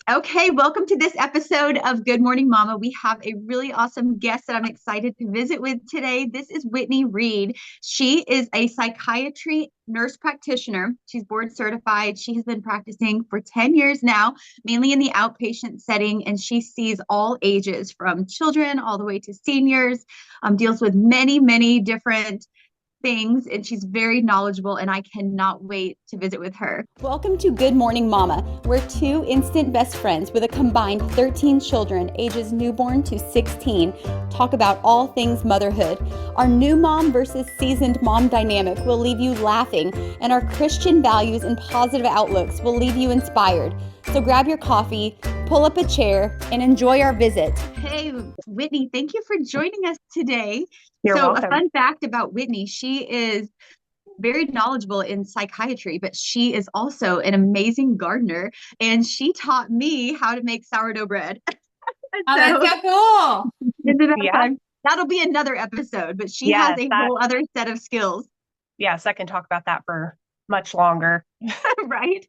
Okay, welcome to this episode of Good Morning Mama. We have a really awesome guest that I'm excited to visit with today. This is Whitney Reed. She is a psychiatry nurse practitioner. She's board certified. She has been practicing for 10 years now, mainly in the outpatient setting, and she sees all ages from children all the way to seniors, deals with many, many different things, and she's very knowledgeable, and I cannot wait to visit with her. Welcome to Good Morning Mama. We're two instant best friends with a combined 13 children, ages newborn to 16, talk about all things motherhood. Our new mom versus seasoned mom dynamic will leave you laughing, and our Christian values and positive outlooks will leave you inspired. So grab your coffee, pull up a chair, and enjoy our visit. Hey, Whitney, thank you for joining us today. You're So, a welcome. fun fact about Whitney, she is very knowledgeable in psychiatry, but she is also an amazing gardener, and she taught me how to make sourdough bread. Oh, that's So, so cool. into that Yeah. time, that'll be another episode, but she has Yes, a that whole other set of skills, yes, I can talk about that for much longer. right?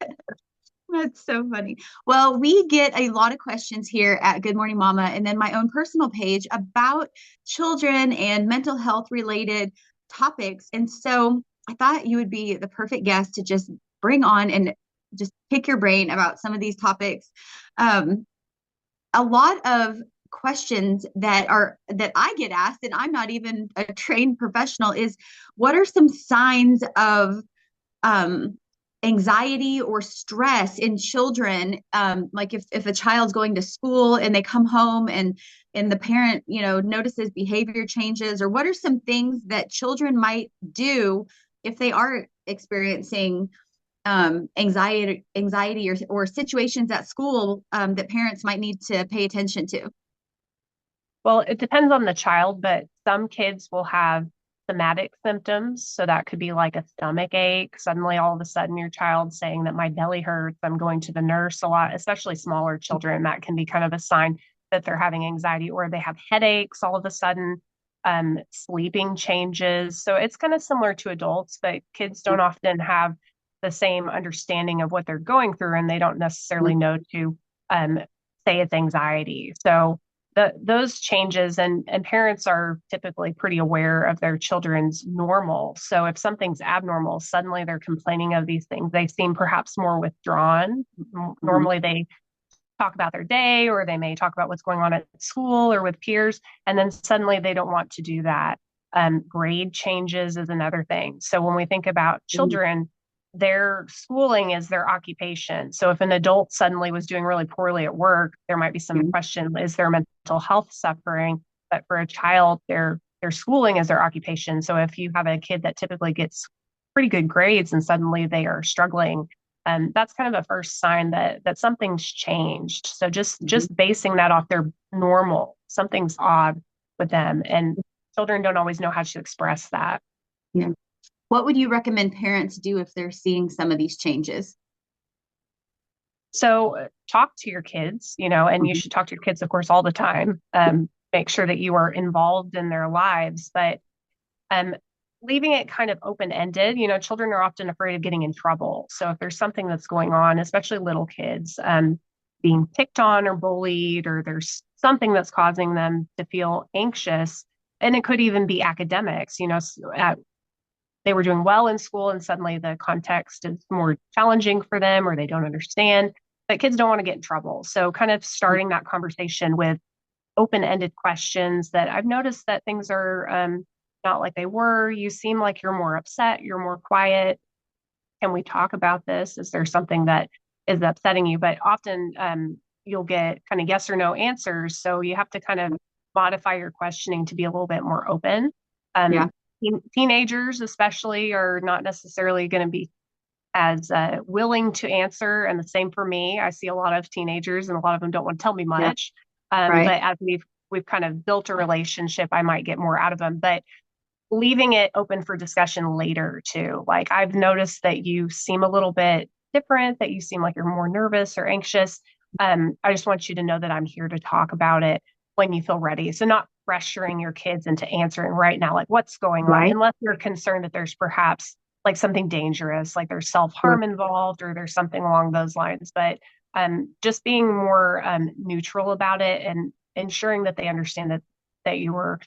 That's so funny. Well, we get a lot of questions here at Good Morning Mama, and then my own personal page about children and mental health related topics. And so I thought you would be the perfect guest to just bring on and just pick your brain about some of these topics. Um, a lot of questions that I get asked, and I'm not even a trained professional, is what are some signs of um, anxiety or stress in children, like if a child's going to school and they come home and the parent notices behavior changes, or what are some things that children might do if they are experiencing anxiety or situations at school, that parents might need to pay attention to. Well, it depends on the child, but some kids will have somatic symptoms. So that could be like a stomach ache. Suddenly, all of a sudden, your child's saying that my belly hurts. I'm going to the nurse a lot, especially smaller children. That can be kind of a sign that they're having anxiety, or they have headaches all of a sudden, sleeping changes. So it's kind of similar to adults, but kids don't often have the same understanding of what they're going through, and they don't necessarily know to um, say it's anxiety. So those changes, and parents are typically pretty aware of their children's normal. So if something's abnormal, suddenly they're complaining of these things. They seem perhaps more withdrawn. Mhm. Normally they talk about their day, or they may talk about what's going on at school or with peers, and then suddenly they don't want to do that. Grade changes is another thing. So when we think about children, their schooling is their occupation. So if an adult suddenly was doing really poorly at work, there might be some Mhm. question, is there mental health suffering? But for a child, their schooling is their occupation. So if you have a kid that typically gets pretty good grades and suddenly they are struggling, that's kind of a first sign that something's changed. So Mhm. just basing that off their normal, something's odd with them, and children don't always know how to express that. Yeah. What would you recommend parents do if they're seeing some of these changes? So talk to your kids, and you Mhm. should talk to your kids, of course, all the time. Make sure that you are involved in their lives, but um, leaving it kind of open ended. Children are often afraid of getting in trouble. So if there's something that's going on, especially little kids, being picked on or bullied, or there's something that's causing them to feel anxious, and it could even be academics. They were doing well in school and suddenly the context is more challenging for them, or they don't understand. But kids don't want to get in trouble. So kind of starting that conversation with open-ended questions that I've noticed that things are not like they were. You seem like you're more upset, you're more quiet. Can we talk about this? Is there something that is upsetting you? But often you'll get kind of yes or no answers. So you have to kind of modify your questioning to be a little bit more open. Yeah. Um, Teenagers, especially, are not necessarily going to be as willing to answer. And the same for me. I see a lot of teenagers, and a lot of them don't want to tell me Yeah. much. Right. But as we've kind of built a relationship, I might get more out of them. But leaving it open for discussion later too. Like, I've noticed that you seem a little bit different, that you seem like you're more nervous or anxious. I just want you to know that I'm here to talk about it when you feel ready. So not pressuring your kids into answering right now, like what's going on, Right. unless you're concerned that there's perhaps like something dangerous, like there's self Sure. harm involved, or there's something along those lines. But just being more neutral about it and ensuring that they understand that you were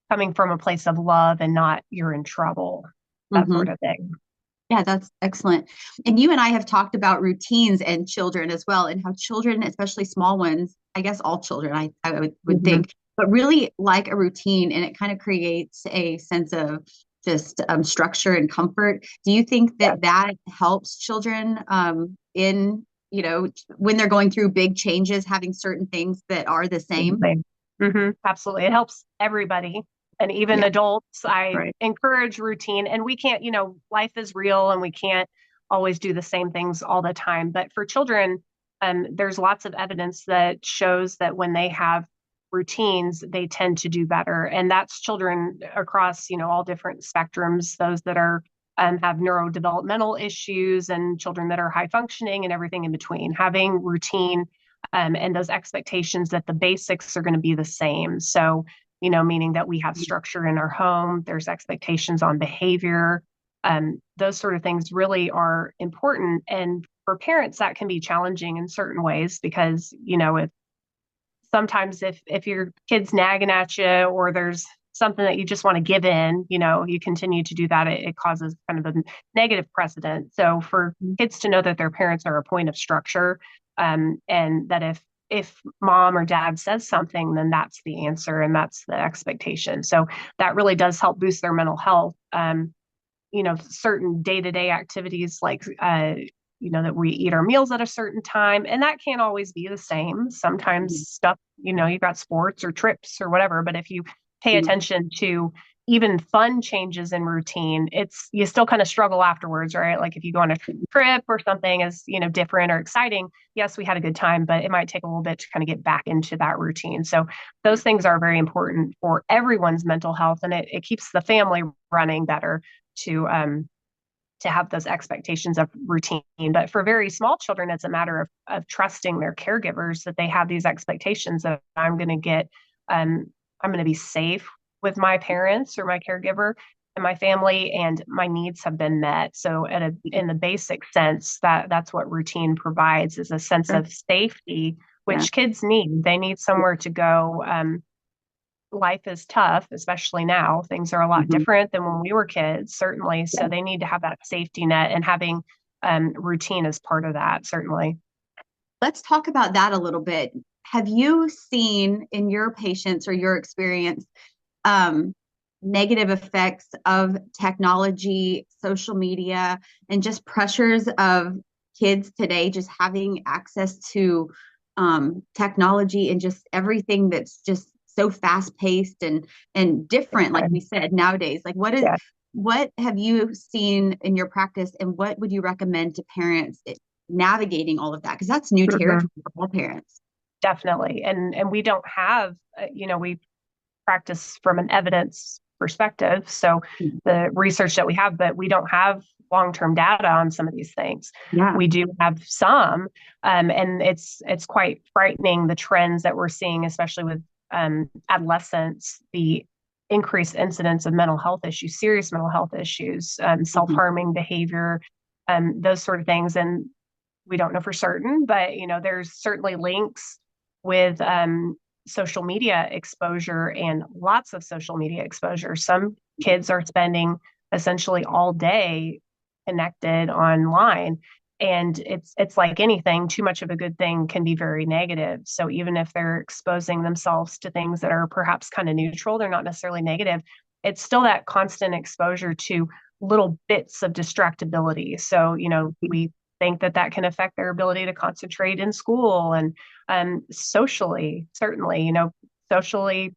coming from a place of love and not you're in trouble, that Mm-hmm. sort of thing. Yeah, that's excellent. And you and I have talked about routines and children as well, and how children, especially small ones, I guess all children, I would Mm-hmm. think, but really like a routine, and it kind of creates a sense of just structure and comfort. Do you think Yeah. that that helps children in, when they're going through big changes, having certain things that are the same? Absolutely. It helps everybody. And even Yeah, adults, I right. encourage routine. And we can't, life is real and we can't always do the same things all the time. But for children, there's lots of evidence that shows that when they have routines, they tend to do better. And that's children across, all different spectrums, those that are have neurodevelopmental issues and children that are high functioning and everything in between. Having routine and those expectations that the basics are going to be the same. So, meaning that we have structure in our home, there's expectations on behavior. Those sort of things really are important. And for parents, that can be challenging in certain ways because, if sometimes if your kid's nagging at you or there's something that you just want to give in, you continue to do that, it causes kind of a negative precedent. So for kids to know that their parents are a point of structure, and that if mom or dad says something, then that's the answer and that's the expectation. So that really does help boost their mental health. Certain day-to-day activities like that we eat our meals at a certain time, and that can't always be the same. Sometimes stuff, you've got sports or trips or whatever, but if you pay attention to even fun changes in routine, you still kind of struggle afterwards, right? Like if you go on a trip or something is, different or exciting, yes, we had a good time, but it might take a little bit to kind of get back into that routine. So those things are very important for everyone's mental health, and it keeps the family running better to have those expectations of routine. But for very small children, it's a matter of trusting their caregivers that they have these expectations that I'm going to be safe with my parents or my caregiver and my family, and my needs have been met. So in the basic sense, that's what routine provides, is a sense of safety, which kids need. They need somewhere to go. Life is tough, especially now. Things are a lot different than when we were kids, certainly. So they need to have that safety net, and having routine is part of that, certainly. Let's talk about that a little bit. Have you seen in your patients or your experience negative effects of technology, social media, and just pressures of kids today just having access to technology and just everything that's just so fast paced and different, like we said nowadays? Like what have you seen in your practice, and what would you recommend to parents navigating all of that? Because that's new territory for all parents. Definitely. And we don't have, we practice from an evidence perspective. So the research that we have, but we don't have long-term data on some of these things. Yeah. We do have some, and it's quite frightening, the trends that we're seeing, especially with adolescents, the increased incidence of mental health issues, serious mental health issues, self-harming behavior, those sort of things. And we don't know for certain, but there's certainly links with social media exposure and lots of social media exposure. Some kids are spending essentially all day connected online. And it's like anything, too much of a good thing can be very negative. So even if they're exposing themselves to things that are perhaps kind of neutral, they're not necessarily negative, it's still that constant exposure to little bits of distractibility. So, we think that can affect their ability to concentrate in school and socially, certainly, socially,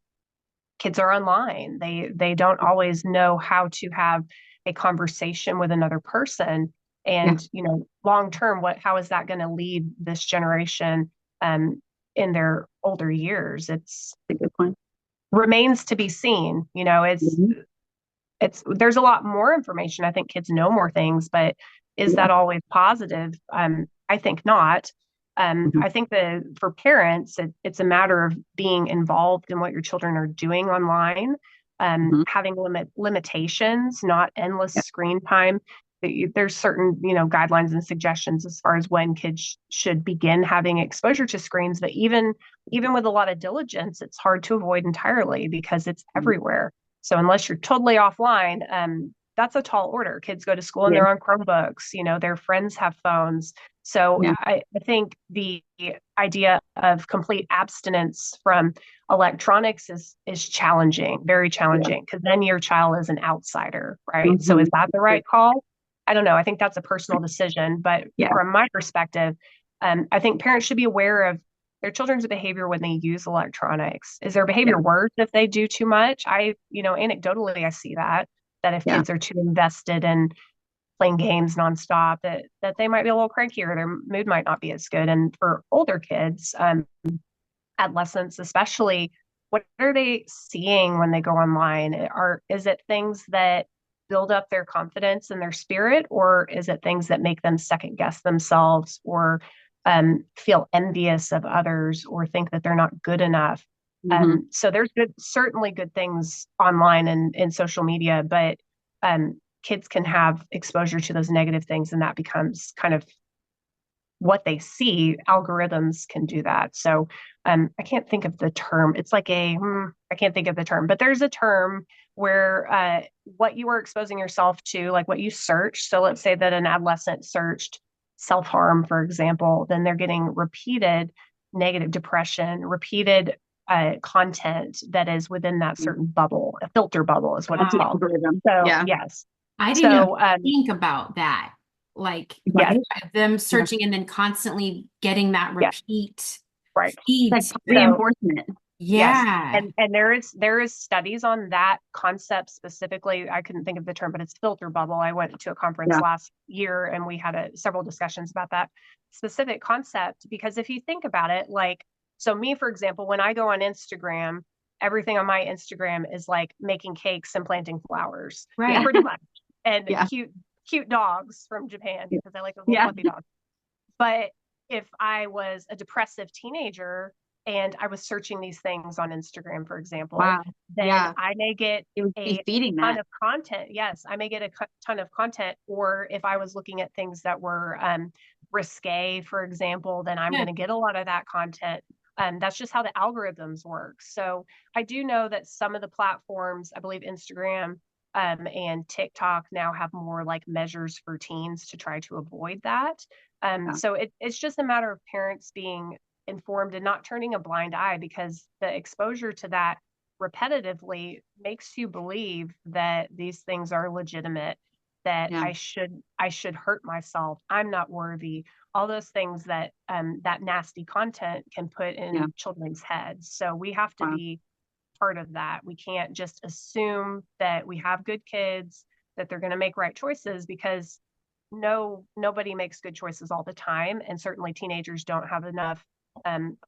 kids are online. They don't always know how to have a conversation with another person. And, long term, how is that going to lead this generation in their older years? It's a good point. Remains to be seen. There's a lot more information. I think kids know more things, but is that always positive? I think not. I think that for parents, it's a matter of being involved in what your children are doing online, having limitations, not endless screen time. there's certain, guidelines and suggestions as far as when kids should begin having exposure to screens. But even with a lot of diligence, it's hard to avoid entirely because it's everywhere. So unless you're totally offline, that's a tall order. Kids go to school and they're on Chromebooks, their friends have phones. So I think the idea of complete abstinence from electronics is challenging, very challenging, because then your child is an outsider, right? So is that the right call? I don't know. I think that's a personal decision. But from my perspective, I think parents should be aware of their children's behavior when they use electronics. Is their behavior worse if they do too much? Anecdotally, I see that if kids are too invested in playing games nonstop, that they might be a little crankier. Their mood might not be as good. And for older kids, adolescents especially, what are they seeing when they go online? Is it things that build up their confidence and their spirit, or is it things that make them second guess themselves, or feel envious of others, or think that they're not good enough? So there's certainly good things online and in social media, but kids can have exposure to those negative things, and that becomes kind of what they see. Algorithms can do that. So I can't think of the term. It's like I can't think of the term, but there's a term where what you are exposing yourself to, like what you search. So let's say that an adolescent searched self-harm, for example, then they're getting repeated negative depression, repeated content that is within that certain bubble. A filter bubble is what it's called. So yes. I didn't think about that. Like them searching and then constantly getting that repeat feed. Like reinforcement. Yeah. Yes. And there is studies on that concept specifically. I couldn't think of the term, but it's filter bubble. I went to a conference last year and we had several discussions about that specific concept, because if you think about it, like, so me, for example, when I go on Instagram, everything on my Instagram is like making cakes and planting flowers. Right. Pretty much. And cute dogs from Japan, because I like those little fluffy dogs. But if I was a depressive teenager and I was searching these things on Instagram, for example, then I may get a ton of content. Yes, I may get a ton of content. Or if I was looking at things that were risque, for example, then I'm going to get a lot of that content. That's just how the algorithms work. So I do know that some of the platforms, I believe Instagram and TikTok, now have more like measures for teens to try to avoid that. So it's just a matter of parents being informed and not turning a blind eye, because the exposure to that repetitively makes you believe that these things are legitimate, that I should hurt myself, I'm not worthy, all those things that that nasty content can put in children's heads. So we have to be part of that. We can't just assume that we have good kids, that they're going to make right choices, because nobody makes good choices all the time. And certainly teenagers don't have enough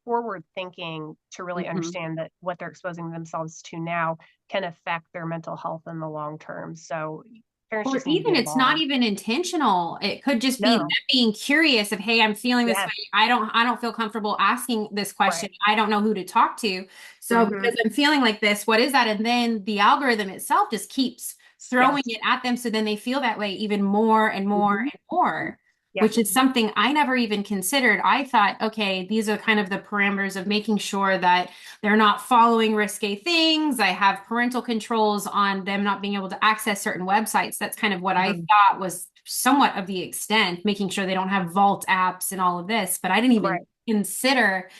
forward thinking to really understand that what they're exposing themselves to now can affect their mental health in the long term. So parents or even it's not even intentional. It could just be them being curious of, hey, I'm feeling this way. I don't feel comfortable asking this question. I don't know who to talk to. So because I'm feeling like this, what is that? And then the algorithm itself just keeps throwing it at them. So then they feel that way even more and more and more. Which is something I never even considered. I thought, okay, these are kind of the parameters of making sure that they're not following risque things. I have parental controls on them not being able to access certain websites. That's kind of what I thought was somewhat of the extent, making sure they don't have vault apps and all of this. But I didn't even consider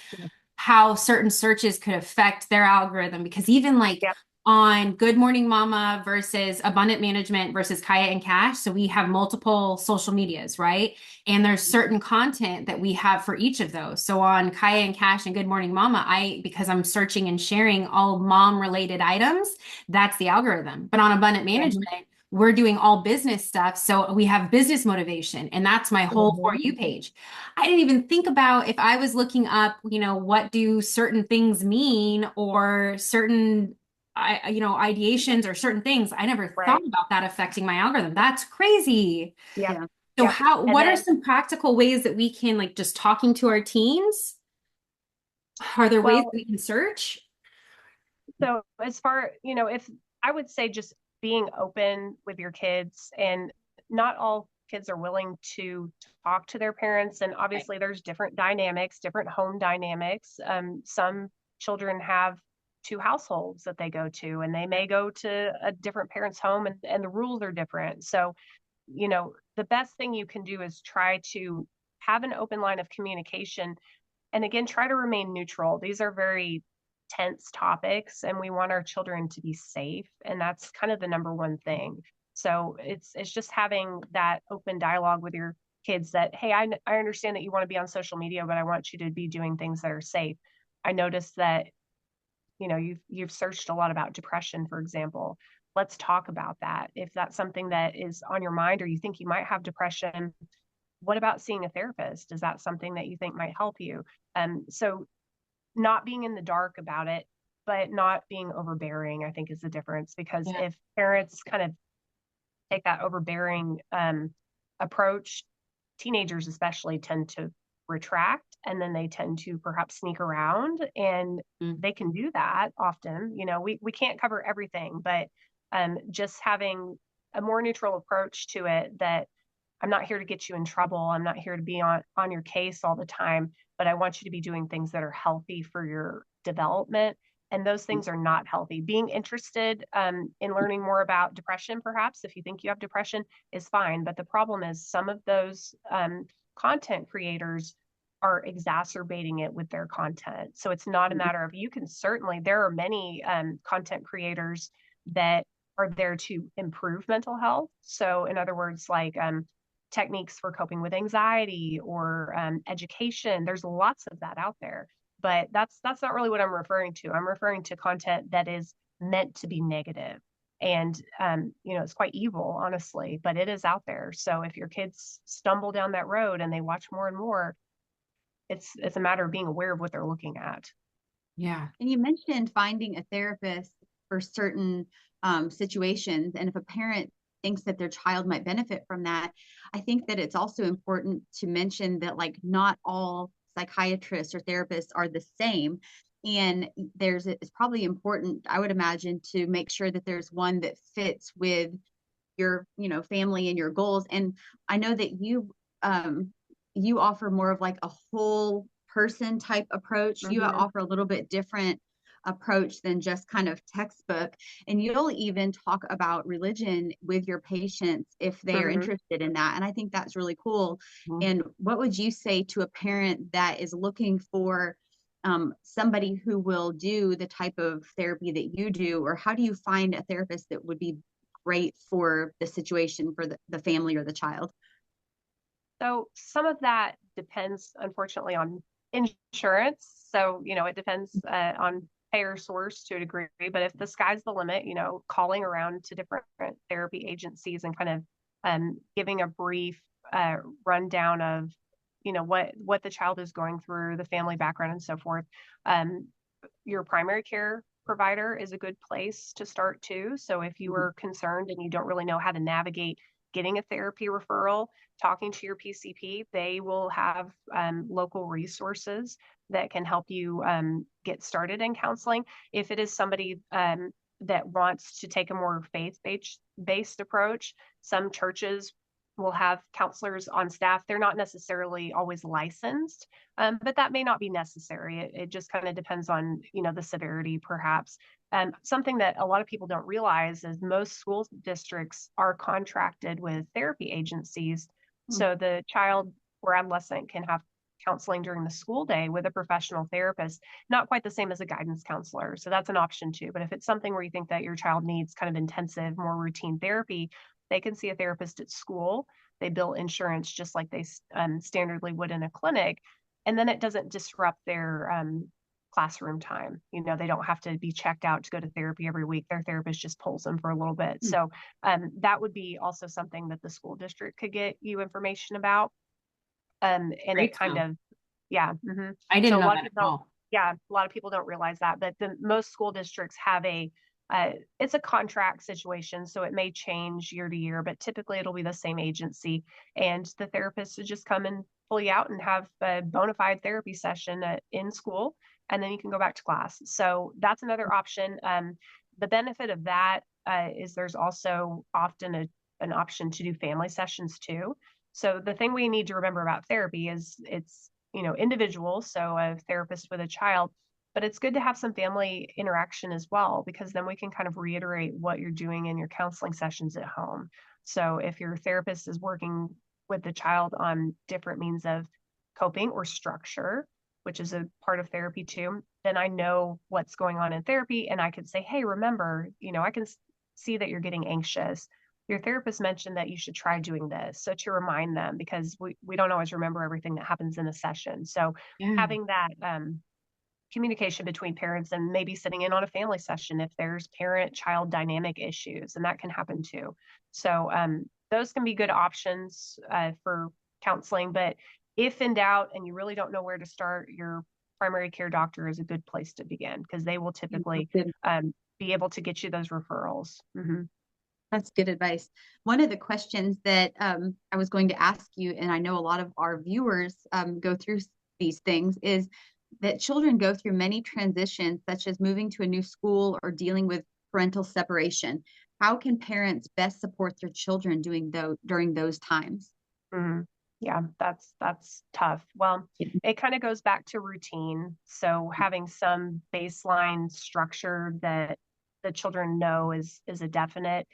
how certain searches could affect their algorithm, because even like on Good Morning Mama versus Abundant Management versus Kaya and Cash. So we have multiple social medias, right? And there's certain content that we have for each of those. So on Kaya and Cash and Good Morning Mama, because I'm searching and sharing all mom related items, that's the algorithm. But on Abundant Management, we're doing all business stuff. So we have business motivation, and that's my whole For You page. I didn't even think about, if I was looking up, what do certain things mean, or certain ideations or certain things. I never thought about that affecting my algorithm. That's crazy. So what are some practical ways that we can, like, just talking to our teens? Are there ways that we can search? So as far, if I would say just being open with your kids, and not all kids are willing to talk to their parents. And obviously there's different dynamics, different home dynamics. Some children have two households that they go to, and they may go to a different parent's home, and the rules are different. So, the best thing you can do is try to have an open line of communication. And again, try to remain neutral. These are very tense topics, and we want our children to be safe. And that's kind of the number one thing. So it's just having that open dialogue with your kids that, hey, I understand that you want to be on social media, but I want you to be doing things that are safe. I noticed that, you've searched a lot about depression, for example. Let's talk about that. If that's something that is on your mind, or you think you might have depression, what about seeing a therapist? Is that something that you think might help you? So not being in the dark about it, but not being overbearing, I think is the difference. Because if parents kind of take that overbearing approach, teenagers especially tend to retract, and then they tend to perhaps sneak around, and they can do that often. We can't cover everything, but just having a more neutral approach to it, that I'm not here to get you in trouble. I'm not here to be on your case all the time, but I want you to be doing things that are healthy for your development. And those things are not healthy. Being interested in learning more about depression, perhaps, if you think you have depression, is fine. But the problem is some of those content creators are exacerbating it with their content. So it's not a matter of, there are many content creators that are there to improve mental health. So in other words, like techniques for coping with anxiety, or education. There's lots of that out there, but that's not really what I'm referring to. I'm referring to content that is meant to be negative. And, it's quite evil, honestly, but it is out there. So if your kids stumble down that road and they watch more and more, it's a matter of being aware of what they're looking at. Yeah. And you mentioned finding a therapist for certain situations. And if a parent thinks that their child might benefit from that, I think that it's also important to mention that, like, not all psychiatrists or therapists are the same. And it's probably important, I would imagine, to make sure that there's one that fits with your, family and your goals. And I know that you offer more of like a whole person type approach. You offer a little bit different approach than just kind of textbook, and you'll even talk about religion with your patients if they are interested in that. And I think that's really cool. And what would you say to a parent that is looking for somebody who will do the type of therapy that you do? Or how do you find a therapist that would be great for the situation, for the family or the child? So some of that depends, unfortunately, on insurance. So, it depends on payer source to a degree. But if the sky's the limit, calling around to different therapy agencies and kind of giving a brief rundown of, what the child is going through, the family background, and so forth. Your primary care provider is a good place to start too. So if you are concerned and you don't really know how to navigate getting a therapy referral, talking to your PCP, they will have local resources that can help you get started in counseling. If it is somebody that wants to take a more faith-based approach, some churches will have counselors on staff. They're not necessarily always licensed, but that may not be necessary. It just kind of depends on, the severity, perhaps. Something that a lot of people don't realize is most school districts are contracted with therapy agencies. So the child or adolescent can have counseling during the school day with a professional therapist, not quite the same as a guidance counselor. So that's an option too. But if it's something where you think that your child needs kind of intensive, more routine therapy, they can see a therapist at school. They bill insurance just like they standardly would in a clinic. And then it doesn't disrupt their classroom time. They don't have to be checked out to go to therapy every week. Their therapist just pulls them for a little bit. So that would be also something that the school district could get you information about. And Great it kind of, yeah. I didn't know that at all. Yeah, a lot of people don't realize that, but most school districts have it's a contract situation, so it may change year to year, but typically it'll be the same agency, and the therapist will just come and pull you out and have a bona fide therapy session in school, and then you can go back to class. So that's another option. The benefit of that is there's also often an option to do family sessions too. So the thing we need to remember about therapy is it's, individual. So a therapist with a child, but it's good to have some family interaction as well, because then we can kind of reiterate what you're doing in your counseling sessions at home. So if your therapist is working with the child on different means of coping or structure, which is a part of therapy too, then I know what's going on in therapy. And I could say, hey, remember, I can see that you're getting anxious. Your therapist mentioned that you should try doing this. So to remind them, because we don't always remember everything that happens in a session. So having that communication between parents, and maybe sitting in on a family session if there's parent-child dynamic issues, and that can happen too. So those can be good options for counseling. But if in doubt and you really don't know where to start, your primary care doctor is a good place to begin, because they will typically be able to get you those referrals. Mm-hmm. That's good advice. One of the questions that I was going to ask you, and I know a lot of our viewers go through these things, is that children go through many transitions, such as moving to a new school or dealing with parental separation. How can parents best support their children during those times? Mm-hmm. Yeah, that's tough. Well, it kind of goes back to routine. So having some baseline structure that the children know is a definite.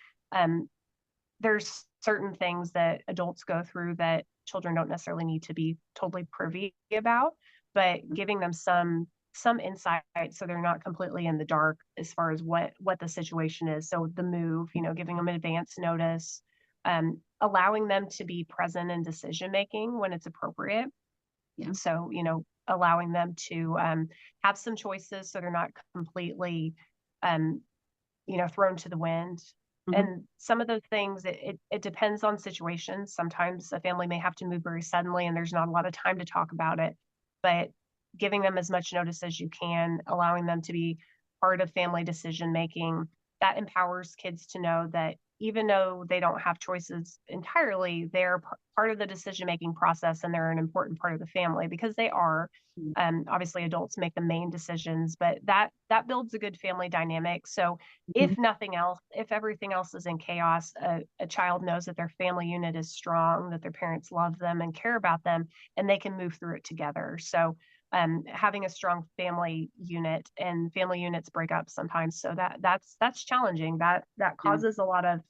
There's certain things that adults go through that children don't necessarily need to be totally privy about, but giving them some insight so they're not completely in the dark as far as what the situation is. So the move, giving them advance notice, allowing them to be present in decision making when it's appropriate. Yeah. So, allowing them to have some choices so they're not completely thrown to the wind. Mm-hmm. And some of those things, it depends on situations. Sometimes a family may have to move very suddenly and there's not a lot of time to talk about it, but giving them as much notice as you can, allowing them to be part of family decision making, that empowers kids to know that even though they don't have choices entirely, they're part of the decision-making process, and they're an important part of the family, because they are. Obviously, adults make the main decisions, but that builds a good family dynamic. So if nothing else, if everything else is in chaos, a child knows that their family unit is strong, that their parents love them and care about them, and they can move through it together. So having a strong family unit, and family units break up sometimes. So that's challenging. That causes a lot of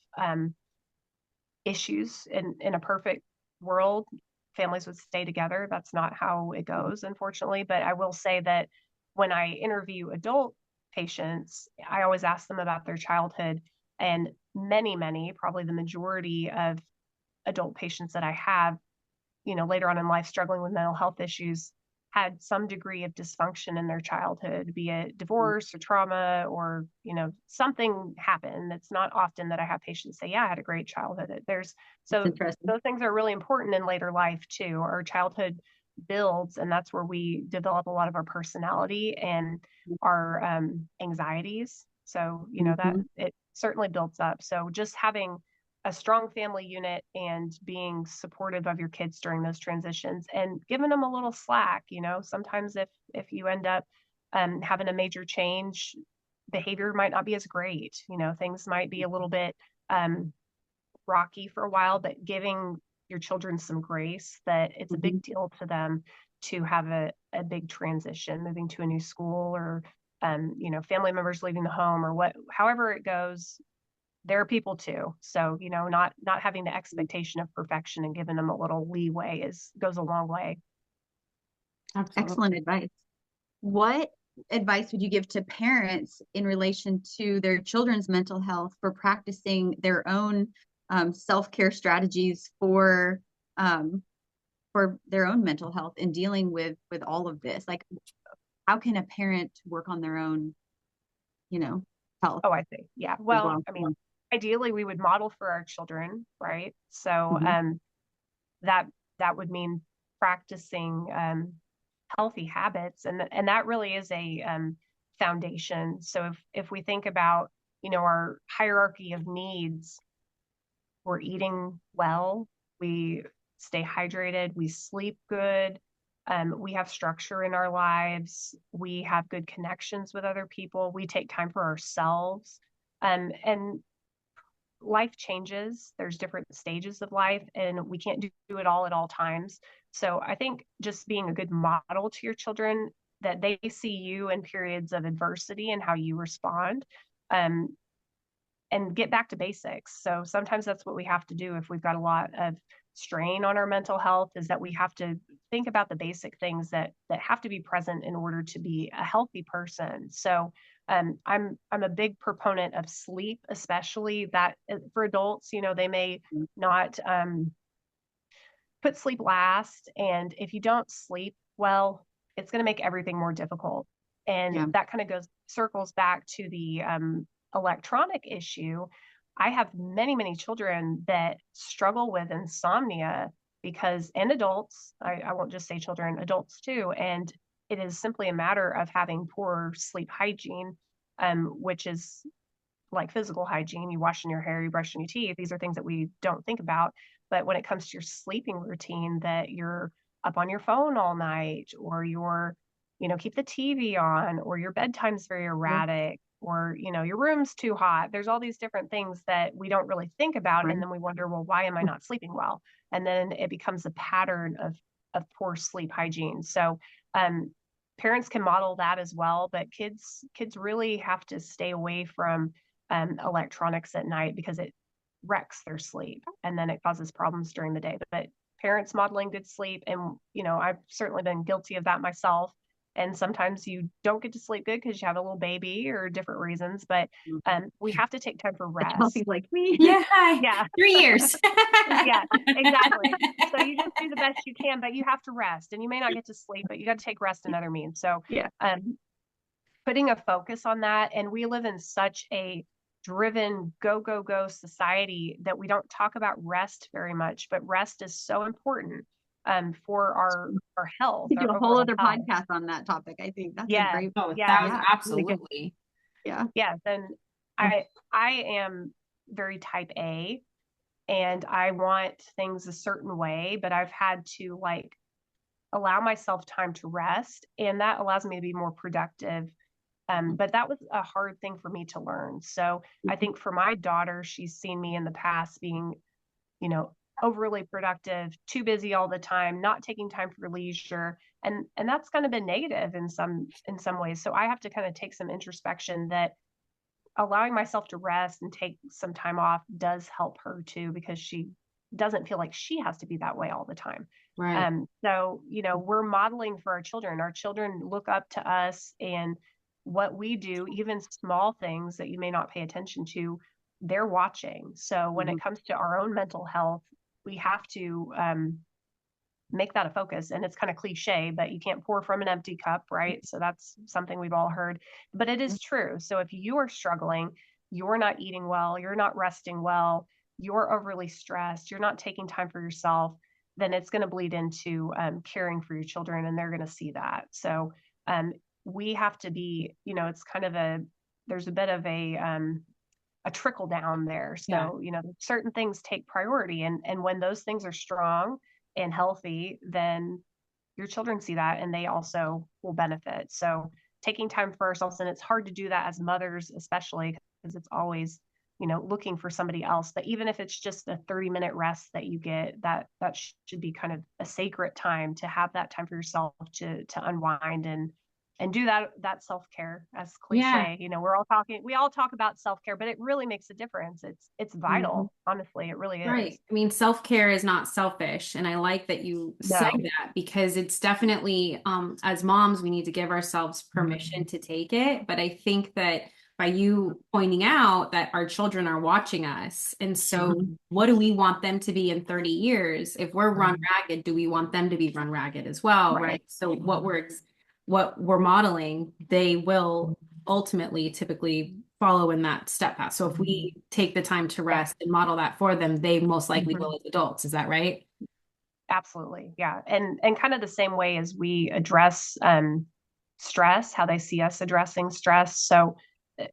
issues. In a perfect world, families would stay together. That's not how it goes, unfortunately. But I will say that when I interview adult patients, I always ask them about their childhood, and many, probably the majority of adult patients that I have, later on in life struggling with mental health issues, had some degree of dysfunction in their childhood, be it divorce or trauma, or, something happened. It's not often that I have patients say, yeah, I had a great childhood. So those things are really important in later life too. Our childhood builds, and that's where we develop a lot of our personality and our anxieties. So, that it certainly builds up. So just having a strong family unit and being supportive of your kids during those transitions, and giving them a little slack. Sometimes if you end up having a major change, behavior might not be as great. Things might be a little bit rocky for a while, but giving your children some grace, that it's a big deal to them to have a big transition, moving to a new school, or family members leaving the home, or however it goes. There are people too. So, not having the expectation of perfection and giving them a little leeway goes a long way. Absolutely. Excellent advice. What advice would you give to parents in relation to their children's mental health for practicing their own self-care strategies for their own mental health and dealing with all of this? Like, how can a parent work on their own, health? Oh, I see. Yeah. Well, I mean, ideally we would model for our children, right? So that would mean practicing healthy habits, and that really is a foundation. So if we think about our hierarchy of needs, we're eating well, we stay hydrated, we sleep good, we have structure in our lives, we have good connections with other people, we take time for ourselves, and life changes. There's different stages of life, and we can't do it all at all times. So I think just being a good model to your children, that they see you in periods of adversity and how you respond, um, and get back to basics. So sometimes that's what we have to do if we've got a lot of strain on our mental health, is that we have to think about the basic things that have to be present in order to be a healthy person. So I'm a big proponent of sleep, especially that for adults, they may not put sleep last, and if you don't sleep well, it's going to make everything more difficult. And that kind of circles back to the electronic issue. I have many children that struggle with insomnia because, and adults, I won't just say children, adults too. And it is simply a matter of having poor sleep hygiene, which is like physical hygiene. You washing your hair, you brushing your teeth. These are things that we don't think about. But when it comes to your sleeping routine, that you're up on your phone all night, or you're, keep the TV on, or your bedtime's very erratic, or, your room's too hot. There's all these different things that we don't really think about. And then we wonder, well, why am I not sleeping well? And then it becomes a pattern of poor sleep hygiene. So, parents can model that as well, but kids really have to stay away from electronics at night, because it wrecks their sleep and then it causes problems during the day. But parents modeling good sleep, and I've certainly been guilty of that myself. And sometimes you don't get to sleep good because you have a little baby or different reasons, but we have to take time for rest. Healthy like me. Yeah. 3 years. Yeah, exactly. So you just do the best you can, but you have to rest, and you may not get to sleep, but you got to take rest in other means. So putting a focus on that. And we live in such a driven go society that we don't talk about rest very much, but rest is so important for our health. We could do a whole other podcast on that topic. I think that's a great. Absolutely. Yes. And I am very type A, and I want things a certain way, but I've had to allow myself time to rest, and that allows me to be more productive. But that was a hard thing for me to learn. So I think for my daughter, she's seen me in the past being, overly productive, too busy all the time, not taking time for leisure. And that's kind of been negative in some ways. So I have to kind of take some introspection, that allowing myself to rest and take some time off does help her too, because she doesn't feel like she has to be that way all the time. Right. So, we're modeling for our children. Our children look up to us, and what we do, even small things that you may not pay attention to, they're watching. So when it comes to our own mental health, we have to make that a focus. And it's kind of cliche, but you can't pour from an empty cup, right? So that's something we've all heard, but it is true. So if you are struggling, you're not eating well, you're not resting well, you're overly stressed, you're not taking time for yourself, then it's going to bleed into caring for your children, and they're going to see that. So we have to be, it's kind of there's a bit of a trickle down there. So, certain things take priority, and when those things are strong and healthy, then your children see that, and they also will benefit. So taking time for ourselves, and it's hard to do that as mothers, especially because it's always, looking for somebody else. But even if it's just a 30-minute rest that you get, that should be kind of a sacred time, to have that time for yourself to unwind and do that self-care, as cliche. We all talk about self-care, but it really makes a difference. It's vital. Honestly, it really is. Right. I mean, self-care is not selfish. And I like that you said that, because it's definitely, as moms, we need to give ourselves permission to take it. But I think that by you pointing out that our children are watching us, and so what do we want them to be in 30 years? If we're run ragged, do we want them to be run ragged as well? Right. So what we're modeling, they will ultimately typically follow in that step path. So if we take the time to rest and model that for them, they most likely will as adults. Is that right? Absolutely. Yeah. And kind of the same way as we address stress, how they see us addressing stress. So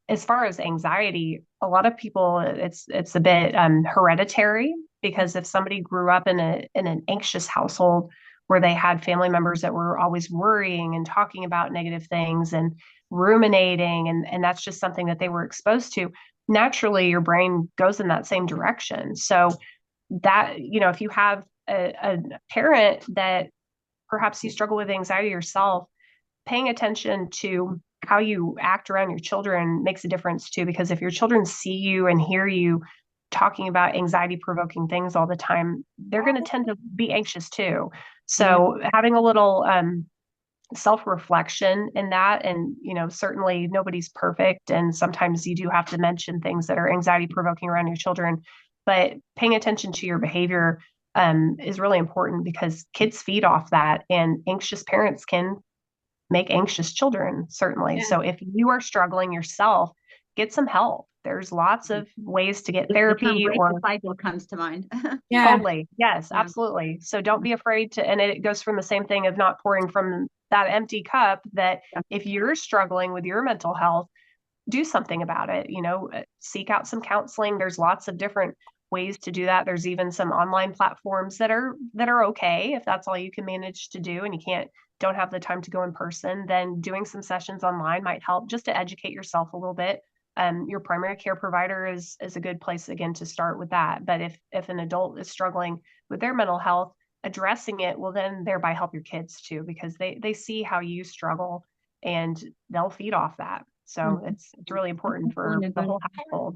as far as anxiety, a lot of people, it's a bit hereditary, because if somebody grew up in an anxious household where they had family members that were always worrying and talking about negative things and ruminating, and that's just something that they were exposed to, naturally your brain goes in that same direction. So that, if you have a parent that perhaps you struggle with anxiety yourself, paying attention to how you act around your children makes a difference too. Because if your children see you and hear you talking about anxiety provoking things all the time, they're going to tend to be anxious too. So having a little self-reflection in that, and certainly nobody's perfect, and sometimes you do have to mention things that are anxiety provoking around your children, but paying attention to your behavior is really important, because kids feed off that, and anxious parents can make anxious children, certainly. Yeah. So if you are struggling yourself, get some help. There's lots of ways to get therapy, or cycle comes to mind. Yeah. Totally. Yes, absolutely. So don't be afraid to, and it goes from the same thing of not pouring from that empty cup, that if you're struggling with your mental health, do something about it, seek out some counseling. There's lots of different ways to do that. There's even some online platforms that are okay if that's all you can manage to do, and you don't have the time to go in person. Then doing some sessions online might help, just to educate yourself a little bit. Your primary care provider is a good place, again, to start with that. But if an adult is struggling with their mental health, addressing it will then thereby help your kids too, because they see how you struggle and they'll feed off that. So it's really important for the whole household.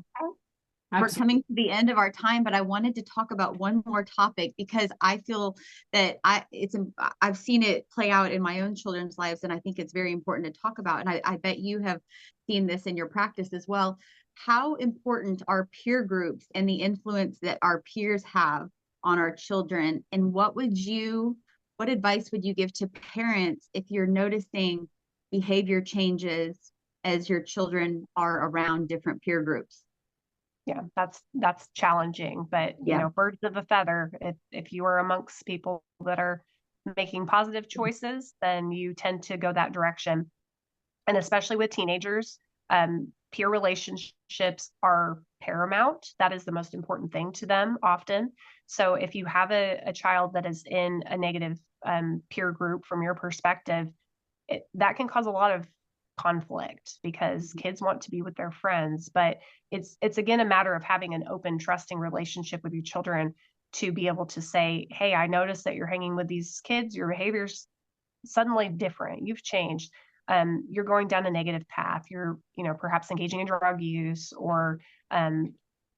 We're coming to the end of our time, but I wanted to talk about one more topic, because I feel that I've seen it play out in my own children's lives, and I think it's very important to talk about. And I bet you have seen this in your practice as well. How important are peer groups and the influence that our peers have on our children? And what advice would you give to parents if you're noticing behavior changes as your children are around different peer groups? Yeah, that's challenging, but birds of a feather. If you are amongst people that are making positive choices, then you tend to go that direction. And especially with teenagers, peer relationships are paramount. That is the most important thing to them often. So if you have a child that is in a negative peer group, from your perspective, that can cause a lot of conflict, because kids want to be with their friends. But it's again a matter of having an open, trusting relationship with your children, to be able to say, hey, I noticed that you're hanging with these kids, your behavior's suddenly different, you've changed, you're going down a negative path, you're perhaps engaging in drug use, or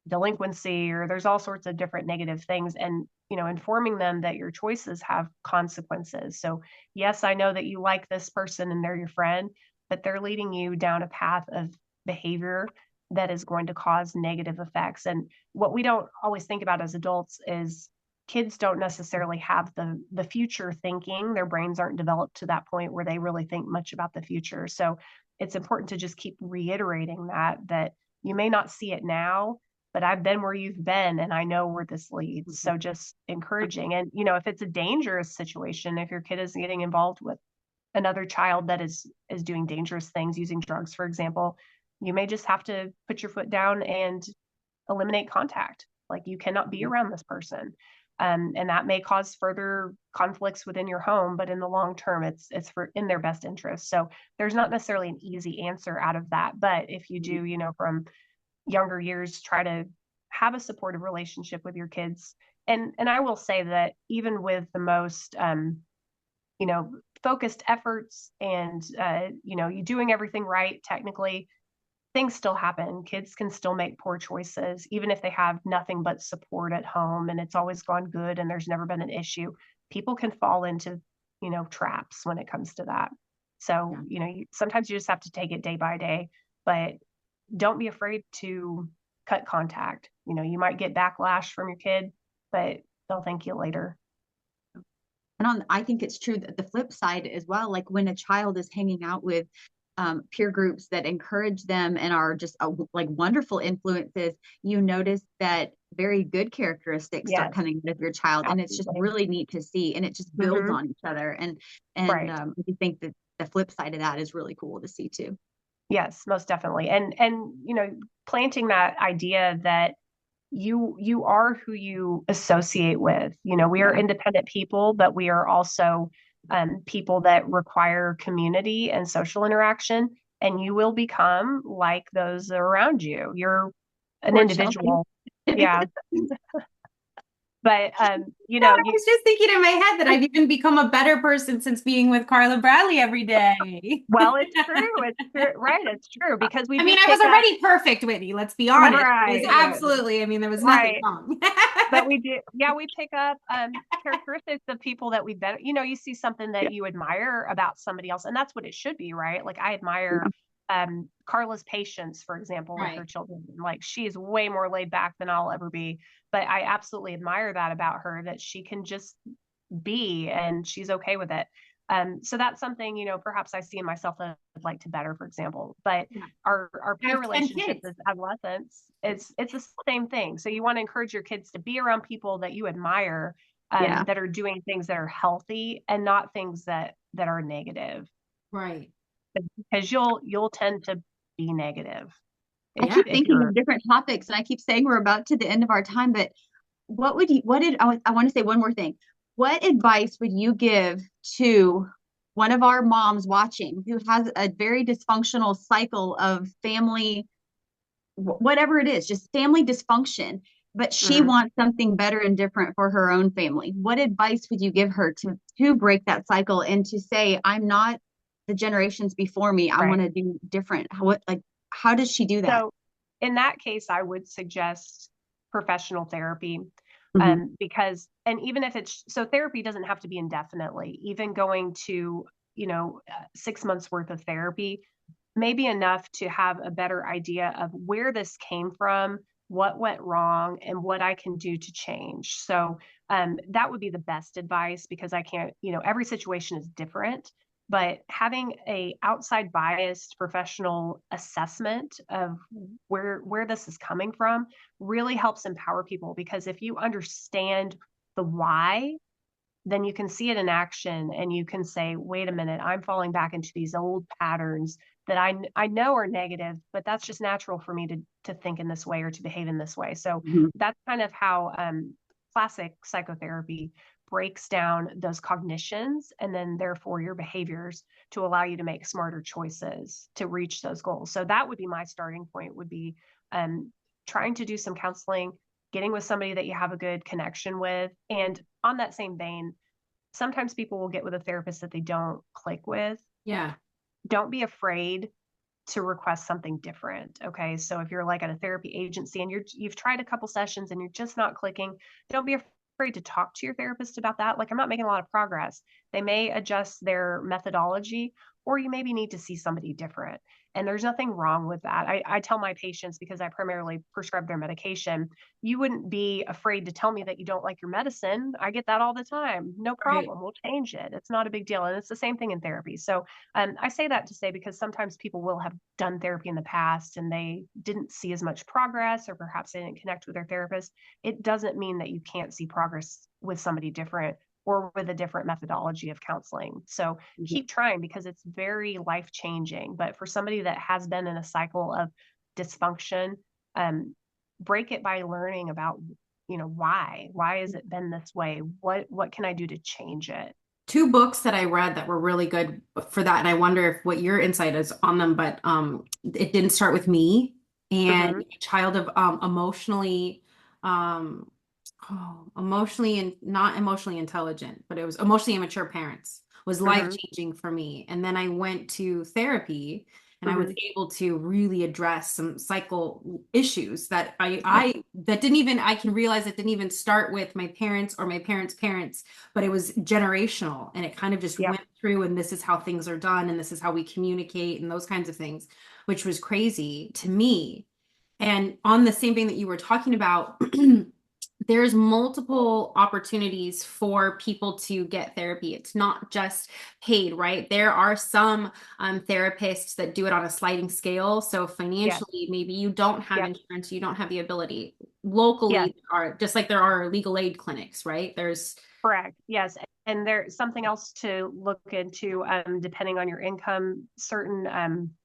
delinquency, or there's all sorts of different negative things, and informing them that your choices have consequences. So yes, I know that you like this person and they're your friend, but they're leading you down a path of behavior that is going to cause negative effects. And what we don't always think about as adults is kids don't necessarily have the future thinking. Their brains aren't developed to that point where they really think much about the future. So it's important to just keep reiterating that you may not see it now, but I've been where you've been and I know where this leads. So just encouraging. And, if it's a dangerous situation, if your kid is getting involved with another child that is doing dangerous things, using drugs, for example, you may just have to put your foot down and eliminate contact. Like, you cannot be around this person. And that may cause further conflicts within your home, but in the long term, it's in their best interest. So there's not necessarily an easy answer out of that. But if you do, from younger years, try to have a supportive relationship with your kids. And I will say that even with the most, focused efforts and, you doing everything right, technically, things still happen. Kids can still make poor choices, even if they have nothing but support at home and it's always gone good and there's never been an issue. People can fall into, traps when it comes to that. So, sometimes you just have to take it day by day, but don't be afraid to cut contact. You might get backlash from your kid, but they'll thank you later. And I think it's true that the flip side as well, like when a child is hanging out with peer groups that encourage them and are just like wonderful influences, you notice that very good characteristics start coming with your child. Absolutely. And it's just really neat to see, and it just builds on each other. And right. I think that the flip side of that is really cool to see too. Yes, most definitely. And planting that idea that you are who you associate with. We are independent people, but we are also people that require community and social interaction, and you will become like those around you. You're an Poor individual. Chelsea. Yeah. But God, I was just thinking in my head that I've even become a better person since being with Carla Bradley every day. well, it's true. It's true. Right. It's true because we I do mean, I was pick up. already perfect, Whitney. Let's be honest. It was Right. absolutely, I mean, there was nothing Right. wrong. But we do, yeah, we pick up characteristics of people that we better, you see something that you admire about somebody else, and that's what it should be, right? Like I admire Carla's patience, for example, with her Right. children. Like she is way more laid back than I'll ever be, but I absolutely admire that about her, that she can just be and she's okay with it. So that's something, perhaps I see in myself that I'd like to better, for example. But Yeah. our I peer have 10 relationships kids. as adolescents, it's the same thing. So you want to encourage your kids to be around people that you admire, Yeah. that are doing things that are healthy and not things that are negative, Right. because you'll tend to be negative I Yeah. keep thinking of different topics, and I keep saying we're about to the end of our time, but I want to say one more thing. What advice would you give to one of our moms watching who has a very dysfunctional cycle of family, whatever it is, just family dysfunction, but she Mhm. wants something better and different for her own family? What advice would you give her to break that cycle and to say, I'm not the generations before me. I Right. want to do different. How does she do that? So in that case, I would suggest professional therapy. Mhm. Because, and even if so therapy doesn't have to be indefinitely, even going to, 6 months worth of therapy may be enough to have a better idea of where this came from, what went wrong, and what I can do to change. So that would be the best advice, because I can't, every situation is different, but having a outside biased professional assessment of where this is coming from really helps empower people, because if you understand the why, then you can see it in action and you can say, wait a minute, I'm falling back into these old patterns that I know are negative, but that's just natural for me to think in this way or to behave in this way. So Mhm. that's kind of how classic psychotherapy breaks down those cognitions and then therefore your behaviors to allow you to make smarter choices to reach those goals. So that would be my starting point, would be um, trying to do some counseling, getting with somebody that you have a good connection with. And on that same vein, sometimes people will get with a therapist that they don't click with. Yeah. Don't be afraid to request something different. Okay. So if you're like at a therapy agency and you've tried a couple sessions and you're just not clicking, don't be afraid to talk to your therapist about that. Like, I'm not making a lot of progress. They may adjust their methodology, or you maybe need to see somebody different. And there's nothing wrong with that. I tell my patients, because I primarily prescribe their medication, you wouldn't be afraid to tell me that you don't like your medicine. I get that all the time. No Right. problem. We'll change it. It's not a big deal. And it's the same thing in therapy. So I say that to say, because sometimes people will have done therapy in the past and they didn't see as much progress, or perhaps they didn't connect with their therapist. It doesn't mean that you can't see progress with somebody different or with a different methodology of counseling. So keep trying, because it's very life changing. But for somebody that has been in a cycle of dysfunction, break it by learning about, why has it been this way? What can I do to change it? Two books that I read that were really good for that, and I wonder if what your insight is on them, but It Didn't Start With Me Mm-hmm. and Child of um emotionally and not emotionally intelligent, but it was emotionally immature parents, was life Mm-hmm. changing for me. And then I went to therapy and I was Mm-hmm. able to really address some cycle issues that Yeah. I that didn't even I can realize it didn't even start with my parents or my parents' parents, but it was generational, and it kind of just Yep. went through, and this is how things are done and this is how we communicate and those kinds of things, which was crazy to me. And on the same thing that you were talking about, there's multiple opportunities for people to get therapy. It's not just paid, right? There are some therapists that do it on a sliding scale. So Yes. financially, maybe you don't have Yep. insurance, you don't have the ability. Yes. Locally, there are just like there are legal aid clinics, right? There's Correct. Yes. And there's something else to look into, depending on your income. Certain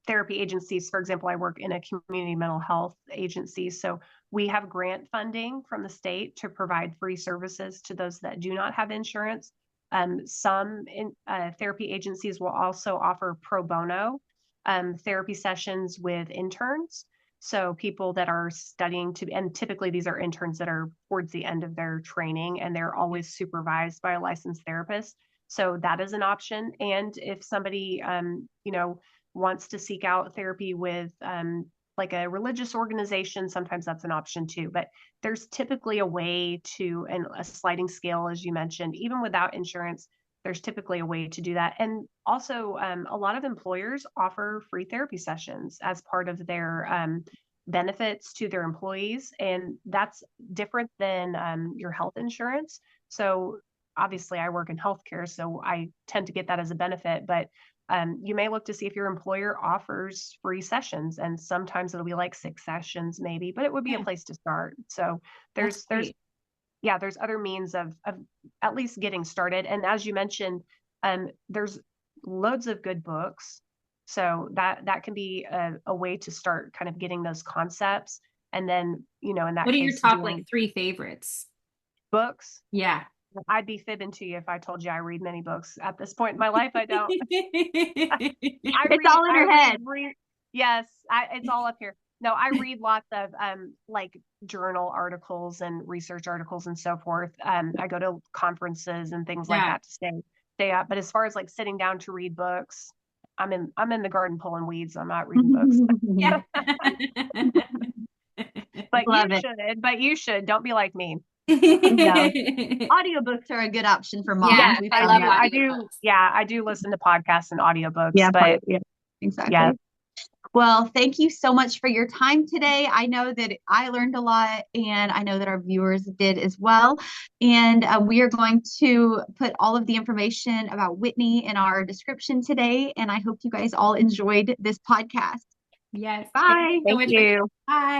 therapy agencies, for example, I work in a community mental health agency. So we have grant funding from the state to provide free services to those that do not have insurance. Some therapy agencies will also offer pro bono therapy sessions with interns. So people that are studying and typically these are interns that are towards the end of their training, and they're always supervised by a licensed therapist. So that is an option. And if somebody, wants to seek out therapy with like a religious organization, sometimes that's an option too. But there's typically a way to, and a sliding scale, as you mentioned, even without insurance, there's typically a way to do that. And also, a lot of employers offer free therapy sessions as part of their benefits to their employees. And that's different than your health insurance. So obviously, I work in healthcare, so I tend to get that as a benefit. But you may look to see if your employer offers free sessions, and sometimes it'll be like 6 sessions maybe, but it would be a place to start. So there's other means of at least getting started. And as you mentioned, there's loads of good books. So that can be a way to start kind of getting those concepts. And then, in that what are case, your top like 3 favorites books? Yeah. I'd be fibbing to you if I told you I read many books at this point in my life. I don't. It's all in your head. Yes, it's all up here. No, I read lots of like journal articles and research articles and so forth. I go to conferences and things like that to stay up. But as far as like sitting down to read books, I'm in the garden pulling weeds. I'm not reading books. Yeah. But you should. Don't be like me. No. Audiobooks are a good option for moms. Yeah, I do. Yeah, I do listen to podcasts and audiobooks. Yeah, exactly. Yeah. Well, thank you so much for your time today. I know that I learned a lot, and I know that our viewers did as well. And we are going to put all of the information about Whitney in our description today. And I hope you guys all enjoyed this podcast. Yes. Bye. Thank you. Bye.